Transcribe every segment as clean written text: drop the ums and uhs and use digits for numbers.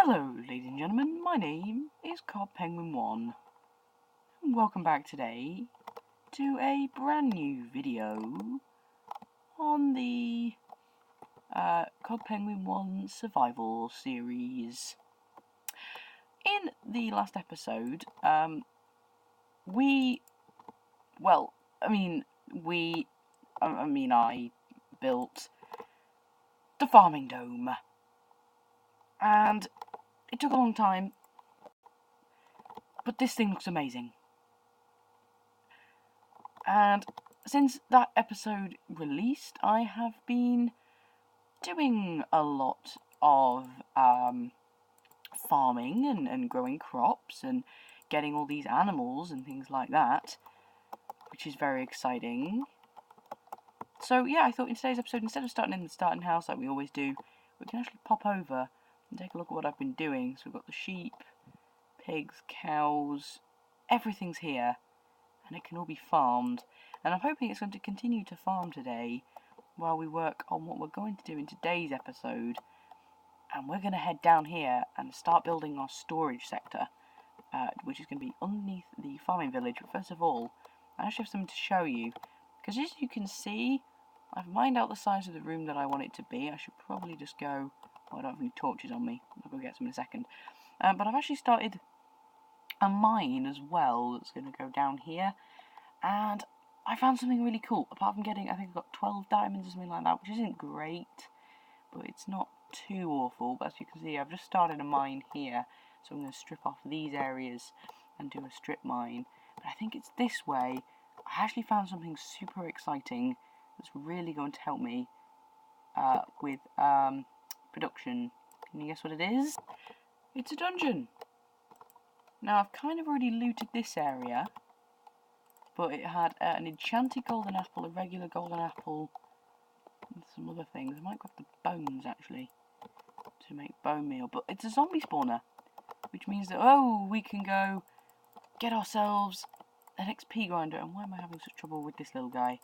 Hello ladies and gentlemen, my name is CobPenguin1 and welcome back today to a brand new video on the CobPenguin1 survival series. In the last episode, I built the farming dome, and it took a long time, but this thing looks amazing. And since that episode released, I have been doing a lot of farming and growing crops and getting all these animals and things like that, which is very exciting. So yeah, I thought in today's episode, instead of starting in the starting house like we always do, we can actually pop over and take a look at what I've been doing. So we've got the sheep, pigs, cows, everything's here, and it can all be farmed. And I'm hoping it's going to continue to farm today while we work on what we're going to do in today's episode. And we're going to head down here and start building our storage sector, which is going to be underneath the farming village. But first of all, I actually have something to show you, because as you can see, I've mined out the size of the room that I want it to be. I should probably just go... I don't have any torches on me. I'll go get some in a second. But I've actually started a mine as well that's going to go down here. And I found something really cool. Apart from getting, I think I've got 12 diamonds or something like that, which isn't great, but it's not too awful. But as you can see, I've just started a mine here. So I'm going to strip off these areas and do a strip mine. But I think it's this way. I actually found something super exciting that's really going to help me with production. Can you guess what it is? It's a dungeon. Now I've kind of already looted this area, but it had an enchanted golden apple, a regular golden apple, and some other things. I might grab the bones actually to make bone meal, but it's a zombie spawner, which means that we can go get ourselves an XP grinder. And why am I having such trouble with this little guy?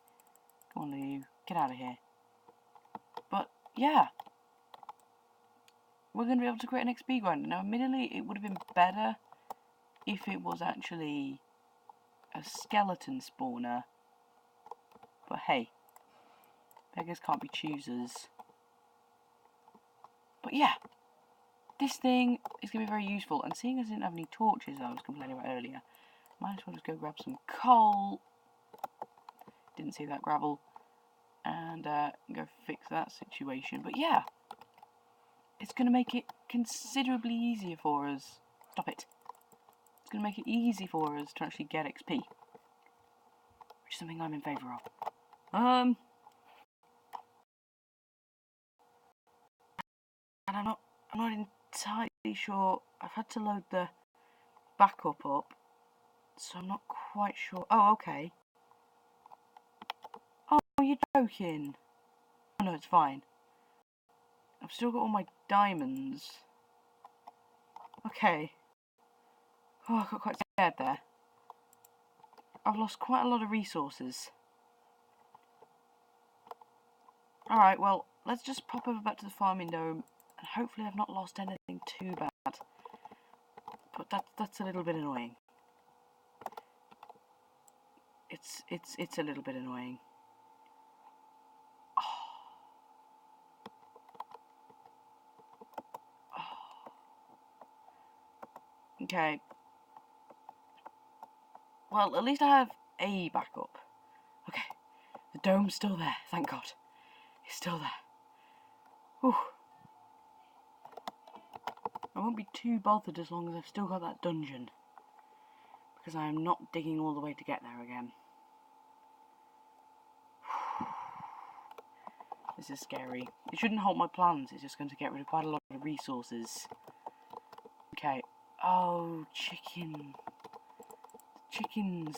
Come on, you, get out of here. But yeah, we're going to be able to create an XP grinder. Now, admittedly, it would have been better if it was actually a skeleton spawner. But hey, beggars can't be choosers. But yeah, this thing is going to be very useful. And seeing as I didn't have any torches that I was complaining about earlier, might as well just go grab some coal. Didn't see that gravel. And go fix that situation. But yeah, it's going to make it considerably easier for us. Stop it. It's going to make it easy for us to actually get XP, which is something I'm in favour of. And I'm not entirely sure. I've had to load the backup up, so I'm not quite sure. Oh, okay. Oh, you're joking. Oh, no, it's fine. I've still got all my diamonds. Okay. Oh, I got quite scared there. I've lost quite a lot of resources. Alright, well, let's just pop over back to the farming dome, and hopefully I've not lost anything too bad. But that's a little bit annoying. It's a little bit annoying. Okay. Well, at least I have a backup. Okay. The dome's still there, thank God. It's still there. Whew. I won't be too bothered as long as I've still got that dungeon, because I am not digging all the way to get there again. This is scary. It shouldn't halt my plans, it's just going to get rid of quite a lot of resources. Okay. Oh, chicken. Chickens.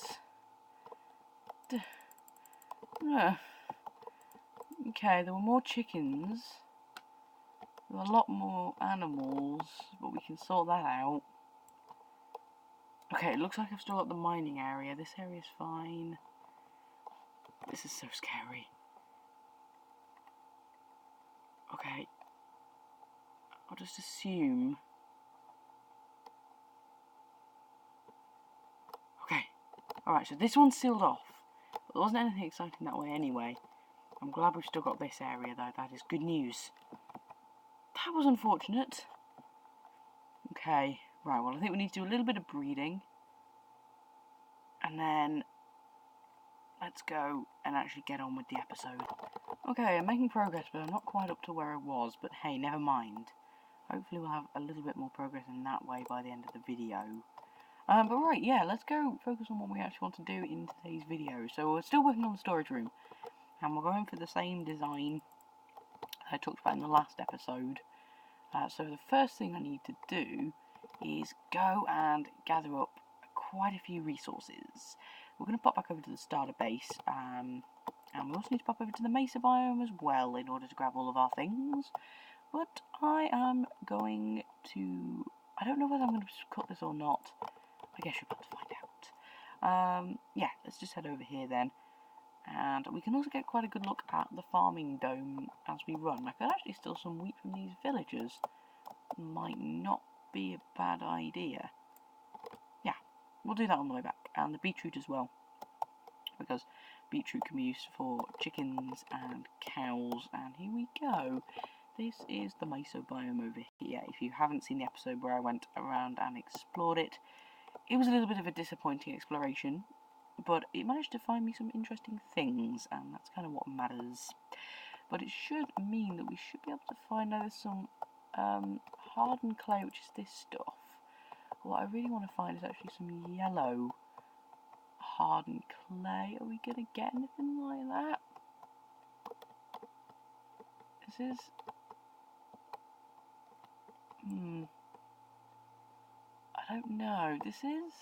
Okay, there were more chickens. There were a lot more animals, but we can sort that out. Okay, it looks like I've still got the mining area. This area's fine. This is so scary. Okay. I'll just assume Alright, so this one's sealed off. But there wasn't anything exciting that way anyway. I'm glad we've still got this area though, that is good news. That was unfortunate. Okay, right, well I think we need to do a little bit of breeding. And then let's go and actually get on with the episode. Okay, I'm making progress, but I'm not quite up to where I was, but hey, never mind. Hopefully we'll have a little bit more progress in that way by the end of the video. But right, yeah, let's go focus on what we actually want to do in today's video. So we're still working on the storage room, and we're going for the same design I talked about in the last episode. So the first thing I need to do is go and gather up quite a few resources. We're going to pop back over to the starter base, and we also need to pop over to the Mesa Biome as well in order to grab all of our things. But I am going to... I don't know whether I'm going to cut this or not. I guess you're about to find out. Yeah, let's just head over here then. And we can also get quite a good look at the farming dome as we run. I could actually steal some wheat from these villagers. Might not be a bad idea. Yeah, we'll do that on the way back. And the beetroot as well. Because beetroot can be used for chickens and cows. And here we go. This is the Mesa Biome over here. If you haven't seen the episode where I went around and explored it, it was a little bit of a disappointing exploration, but it managed to find me some interesting things, and that's kind of what matters. But it should mean that we should be able to find either some hardened clay, which is this stuff. What I really want to find is actually some yellow hardened clay. Are we going to get anything like that? This is... I don't know. This is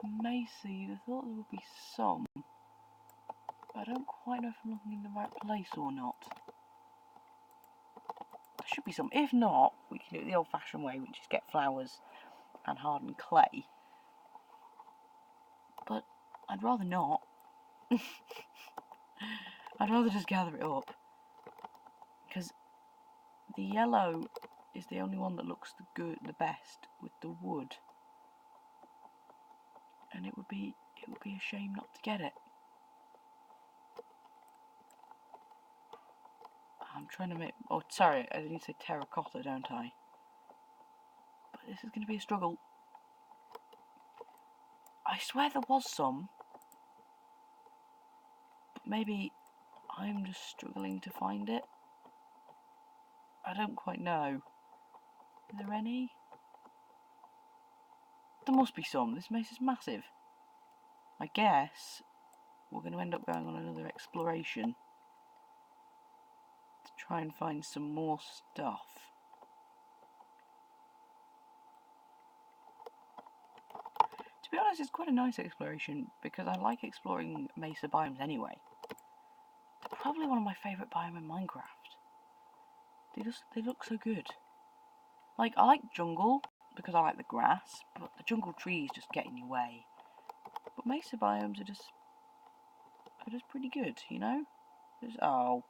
a Mesa. I thought there would be some. But I don't quite know if I'm looking in the right place or not. There should be some. If not, we can do it the old-fashioned way, which is get flowers and harden clay. But I'd rather not. I'd rather just gather it up. Because the yellow is the only one that looks the best with the wood. And it would be a shame not to get it. I'm trying to make... Oh, sorry, I need to say terracotta, don't I? But this is going to be a struggle. I swear there was some. But maybe I'm just struggling to find it. I don't quite know. Are there any? There must be some. This mesa is massive. I guess we're going to end up going on another exploration to try and find some more stuff. To be honest, it's quite a nice exploration because I like exploring mesa biomes anyway. They're probably one of my favourite biomes in Minecraft. They look so good. Like, I like jungle because I like the grass, but the jungle trees just get in your way. But mesa biomes are just pretty good, you know? Oh.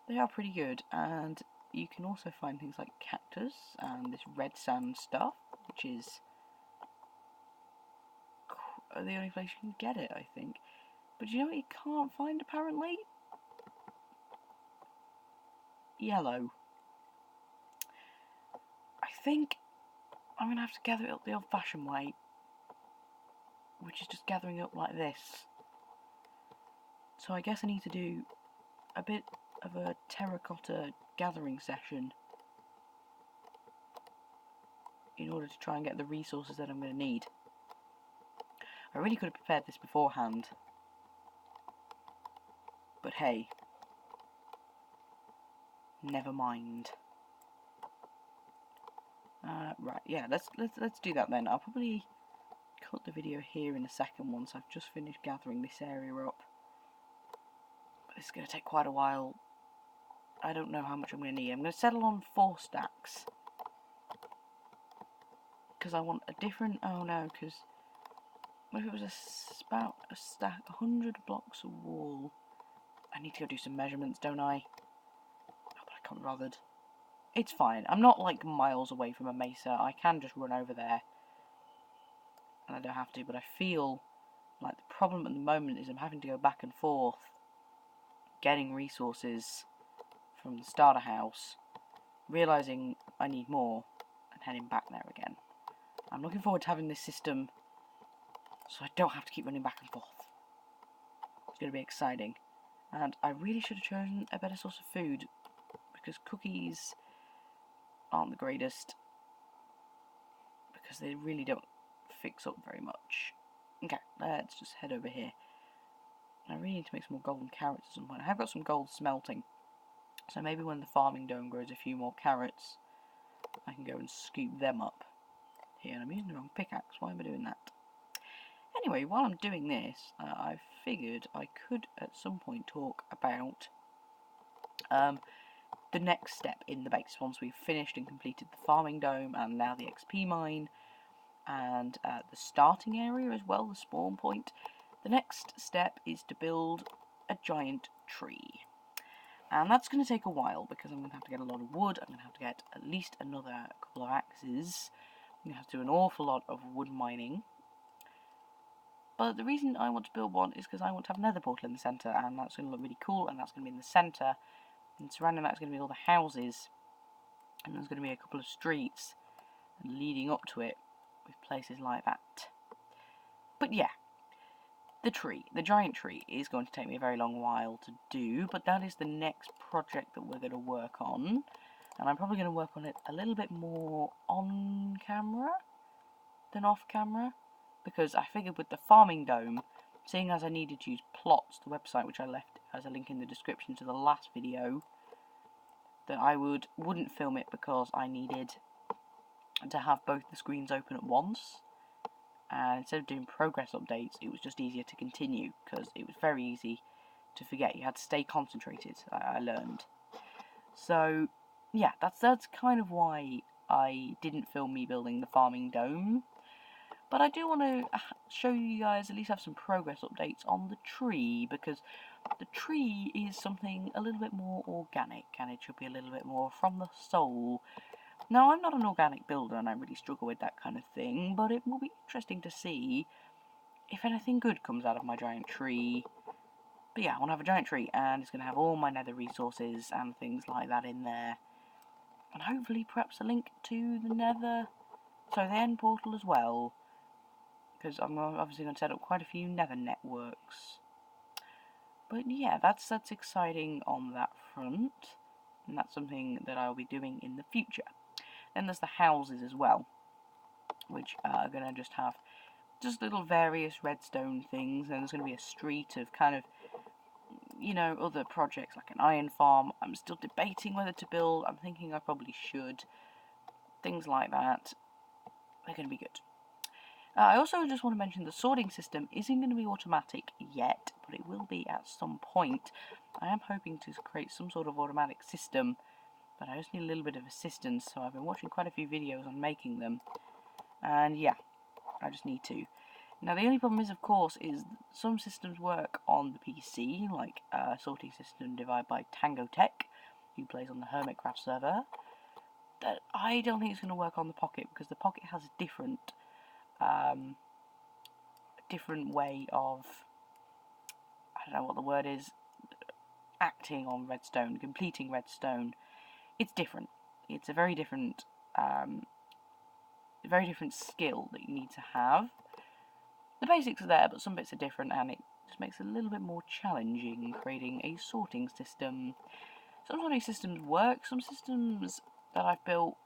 They are pretty good, and you can also find things like cactus and this red sand stuff, which is the only place you can get it, I think. But you know what you can't find, apparently? Yellow. I think I'm going to have to gather it up the old-fashioned way, which is just gathering up like this. So I guess I need to do a bit of a terracotta gathering session in order to try and get the resources that I'm going to need. I really could have prepared this beforehand, but hey, never mind. Right, yeah, let's do that then. I'll probably cut the video here in a second once I've just finished gathering this area up. But it's going to take quite a while. I don't know how much I'm going to need. I'm going to settle on 4 stacks. Because I want a different... Oh no, because... What if it was about a stack, 100 blocks of wall? I need to go do some measurements, don't I? Oh, but I can't be bothered. it's fine. I'm not like miles away from a mesa. I can just run over there. And I don't have to, but I feel like the problem at the moment is I'm having to go back and forth getting resources from the starter house, realising I need more, and heading back there again. I'm looking forward to having this system so I don't have to keep running back and forth. It's going to be exciting. And I really should have chosen a better source of food, because cookies aren't the greatest, because they really don't fix up very much. Okay, let's just head over here. I really need to make some more golden carrots at some point. I have got some gold smelting, so maybe when the farming dome grows a few more carrots, I can go and scoop them up. Here, and I'm using the wrong pickaxe. Why am I doing that? Anyway, while I'm doing this, I figured I could at some point talk about the next step in the base. Once we've finished and completed the farming dome and now the XP mine and the starting area as well, the spawn point, the next step is to build a giant tree. And that's going to take a while because I'm going to have to get a lot of wood. I'm going to have to get at least another couple of axes. I'm going to have to do an awful lot of wood mining. But the reason I want to build one is because I want to have a nether portal in the centre, and that's going to look really cool, and that's going to be in the centre. And surrounding that is going to be all the houses, and there's going to be a couple of streets leading up to it with places like that. But yeah, the giant tree, is going to take me a very long while to do, but that is the next project that we're going to work on. And I'm probably going to work on it a little bit more on camera than off camera, because I figured with the farming dome, seeing as I needed to use plots, the website which I left as a link in the description to the last video, that I wouldn't film it because I needed to have both the screens open at once. And instead of doing progress updates, it was just easier to continue, because it was very easy to forget. You had to stay concentrated, I learned. So, yeah, that's kind of why I didn't film me building the farming dome. But I do want to show you guys, at least have some progress updates on the tree, because the tree is something a little bit more organic, and it should be a little bit more from the soul. Now, I'm not an organic builder, and I really struggle with that kind of thing, but it will be interesting to see if anything good comes out of my giant tree. But yeah, I want to have a giant tree, and it's going to have all my nether resources and things like that in there. And hopefully perhaps a link to the nether, so the end portal as well, because I'm obviously going to set up quite a few nether networks. But yeah, that's exciting on that front, and that's something that I'll be doing in the future. Then there's the houses as well, which are going to just have just little various redstone things, and there's going to be a street of kind of, you know, other projects like an iron farm. I'm still debating whether to build. I'm thinking I probably should. Things like that. They're going to be good. I also just want to mention the sorting system isn't going to be automatic yet, but it will be at some point. I am hoping to create some sort of automatic system, but I just need a little bit of assistance, so I've been watching quite a few videos on making them. And yeah, I just need to. Now the only problem is, of course, is some systems work on the PC, like a sorting system developed by Tango Tech, who plays on the Hermitcraft server. That I don't think it's going to work on the Pocket, because the Pocket has a different way of, I don't know what the word is, acting on redstone, completing redstone. It's different. It's a very different skill that you need to have. The basics are there, but some bits are different, and it just makes it a little bit more challenging creating a sorting system. Some sorting systems work. Some systems that I've built,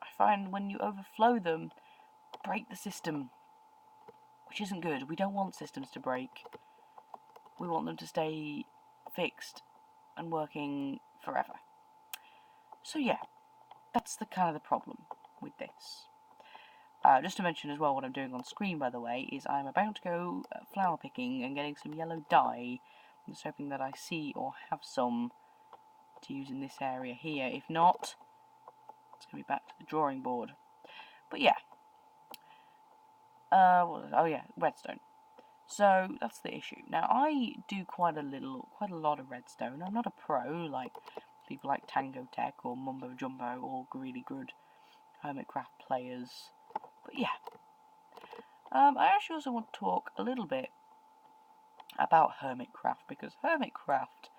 I find when you overflow them, break the system, which isn't good. We don't want systems to break. We want them to stay fixed and working forever. So yeah, that's the kind of the problem with this. Just to mention as well, what I'm doing on screen, by the way, is I'm about to go flower picking and getting some yellow dye. I'm just hoping that I see or have some to use in this area here. If not, it's going to be back to the drawing board. But yeah. Oh yeah, redstone. So that's the issue. Now I do quite a lot of redstone. I'm not a pro, like people like Tango Tech or Mumbo Jumbo, all really good Hermitcraft players. But yeah, I actually also want to talk a little bit about Hermitcraft, because Hermitcraft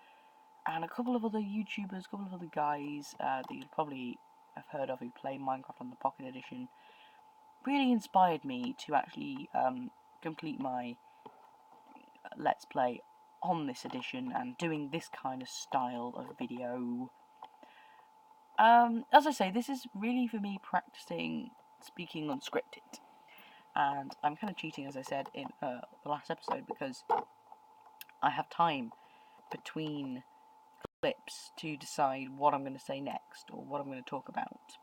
and a couple of other YouTubers, a couple of other guys that you'll probably have heard of who play Minecraft on the Pocket Edition, really inspired me to actually complete my Let's Play on this edition and doing this kind of style of video. As I say, this is really for me practicing speaking unscripted, and I'm kind of cheating, as I said in the last episode, because I have time between clips to decide what I'm going to say next or what I'm going to talk about.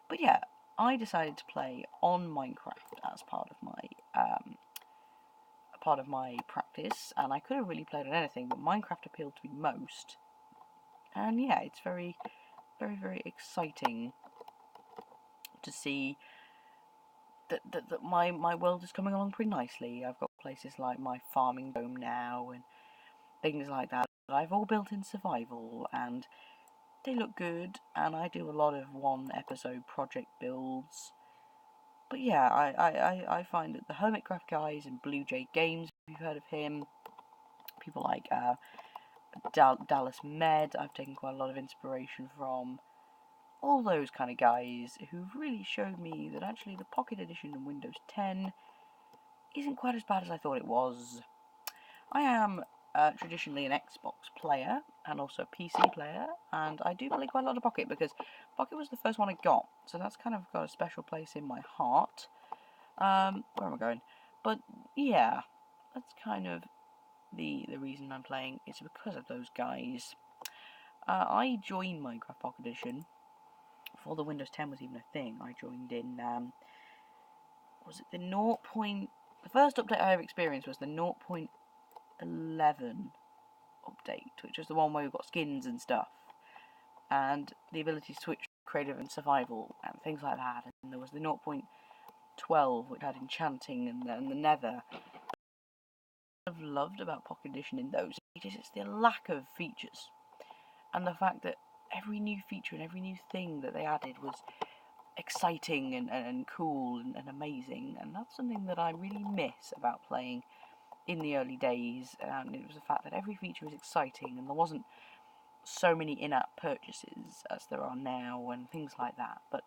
But yeah, I decided to play on Minecraft as part of my practice, and I could have really played on anything, but Minecraft appealed to me most. And yeah, it's very, very, very exciting to see that my world is coming along pretty nicely. I've got places like my farming dome now and things like that. I've all built in survival, and they look good, and I do a lot of one-episode project builds. But yeah, I find that the Hermitcraft guys and Blue Jay Games, if you've heard of him, people like Dallas Med, I've taken quite a lot of inspiration from. All those kind of guys who've really showed me that actually the Pocket Edition in Windows 10 isn't quite as bad as I thought it was. I am traditionally an Xbox player and also a PC player, and I do play quite a lot of Pocket because Pocket was the first one I got, so that's kind of got a special place in my heart. Where am I going? But yeah, that's kind of the reason I'm playing. It's because of those guys. I joined Minecraft Pocket Edition before the Windows 10 was even a thing. I joined in, was it the 0. The first update I ever experienced was the 0.11 update, which was the one where we've got skins and stuff, and the ability to switch creative and survival and things like that. And there was the 0.12, which had enchanting and the nether. What I've loved about Pocket Edition in those is it's the lack of features, and the fact that every new feature and every new thing that they added was exciting and cool and amazing, and that's something that I really miss about playing in the early days. And it was the fact that every feature was exciting, and there wasn't so many in-app purchases as there are now and things like that. But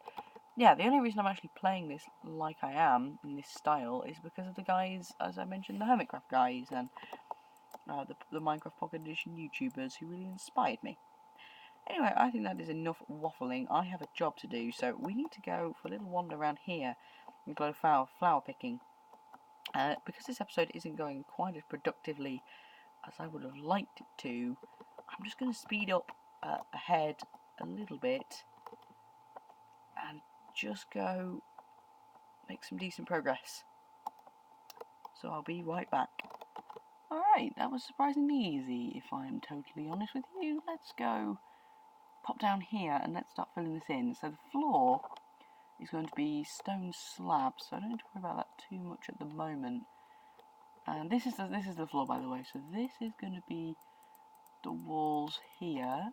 yeah, the only reason I'm actually playing this like I am in this style is because of the guys, as I mentioned, the Hermitcraft guys and the Minecraft Pocket Edition YouTubers who really inspired me. Anyway, I think that is enough waffling. I have a job to do, so we need to go for a little wander around here and go flower picking. Because this episode isn't going quite as productively as I would have liked it to, I'm just going to speed up ahead a little bit and just go make some decent progress. So I'll be right back. Alright, that was surprisingly easy, if I'm totally honest with you. Let's go pop down here and let's start filling this in. So the floor is going to be stone slabs, so I don't need to worry about that too much at the moment. And this is the floor, by the way. So this is going to be the walls here.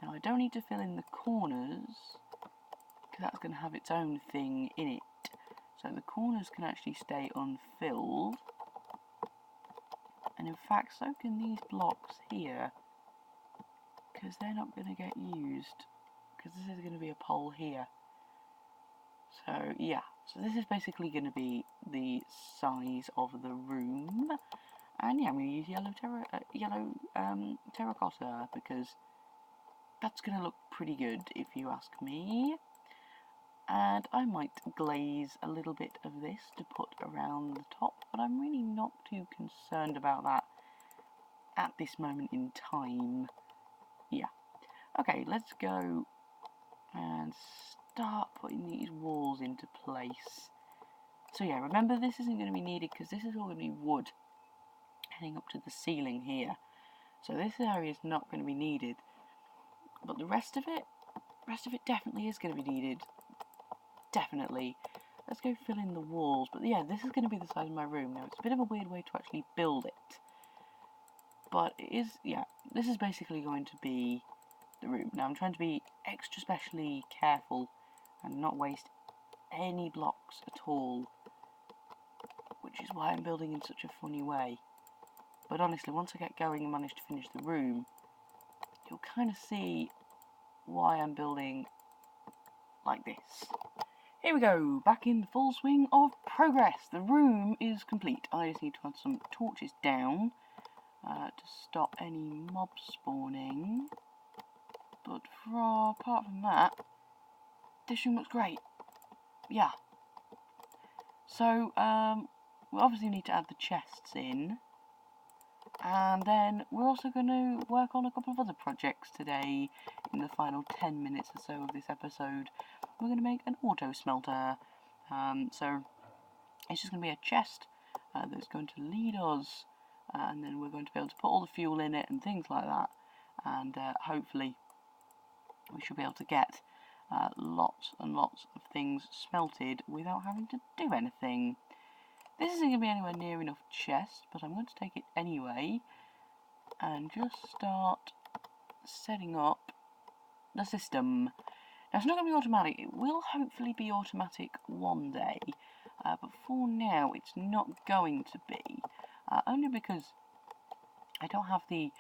Now I don't need to fill in the corners because that's going to have its own thing in it. So the corners can actually stay unfilled. And in fact, so can these blocks here, because they're not going to get used, because this is going to be a pole here. So yeah, so this is basically going to be the size of the room. And yeah, I'm going to use yellow terracotta, because that's going to look pretty good if you ask me. And I might glaze a little bit of this to put around the top, but I'm really not too concerned about that at this moment in time. Yeah. Okay, let's go and start putting these walls into place. So yeah, remember this isn't going to be needed because this is all going to be wood heading up to the ceiling here. So this area is not going to be needed, but the rest of it definitely is going to be needed. Definitely. Let's go fill in the walls. But yeah, this is going to be the size of my room. Now, it's a bit of a weird way to actually build it. But it is, yeah, this is basically going to be the room. Now I'm trying to be extra specially careful and not waste any blocks at all, which is why I'm building in such a funny way. But honestly, once I get going and manage to finish the room, you'll kind of see why I'm building like this. Here we go, back in the full swing of progress. The room is complete. I just need to add some torches down to stop any mob spawning. But apart from that, this room looks great. Yeah. So, we obviously need to add the chests in. And then we're also going to work on a couple of other projects today in the final 10 minutes or so of this episode. We're going to make an auto smelter. So it's just going to be a chest that's going to lead us, and then we're going to be able to put all the fuel in it and things like that. And hopefully we should be able to get lots and lots of things smelted without having to do anything. This isn't going to be anywhere near enough chest, but I'm going to take it anyway and just start setting up the system. Now, it's not going to be automatic. It will hopefully be automatic one day, but for now it's not going to be, only because I don't have the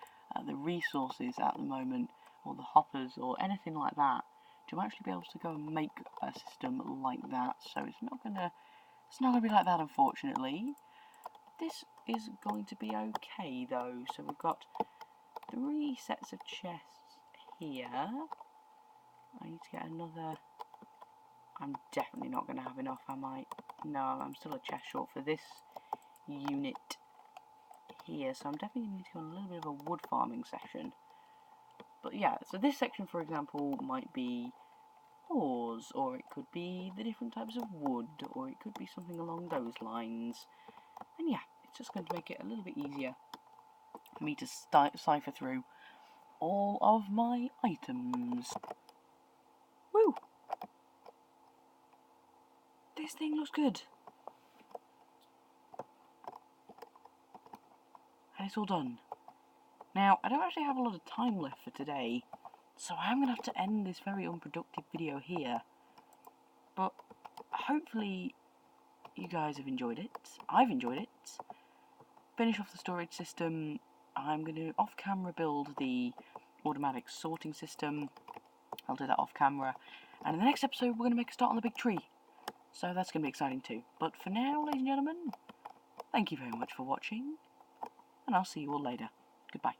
resources at the moment, or the hoppers, or anything like that, to actually be able to go and make a system like that. So it's not going to be like that, unfortunately. This is going to be okay, though. So we've got 3 sets of chests here. I need to get another. I'm definitely not going to have enough, am I? No, I'm still a chest short for this unit here. So I'm definitely going to need to go on a little bit of a wood farming session. But yeah, so this section, for example, might be ores, or it could be the different types of wood, or it could be something along those lines. And yeah, it's just going to make it a little bit easier for me to cipher through all of my items. Woo! This thing looks good. And it's all done. Now, I don't actually have a lot of time left for today, so I'm going to have to end this very unproductive video here. But hopefully you guys have enjoyed it. I've enjoyed it. Finish off the storage system. I'm going to off-camera build the automatic sorting system. I'll do that off-camera. And in the next episode, we're going to make a start on the big tree. So that's going to be exciting too. But for now, ladies and gentlemen, thank you very much for watching. And I'll see you all later. Goodbye.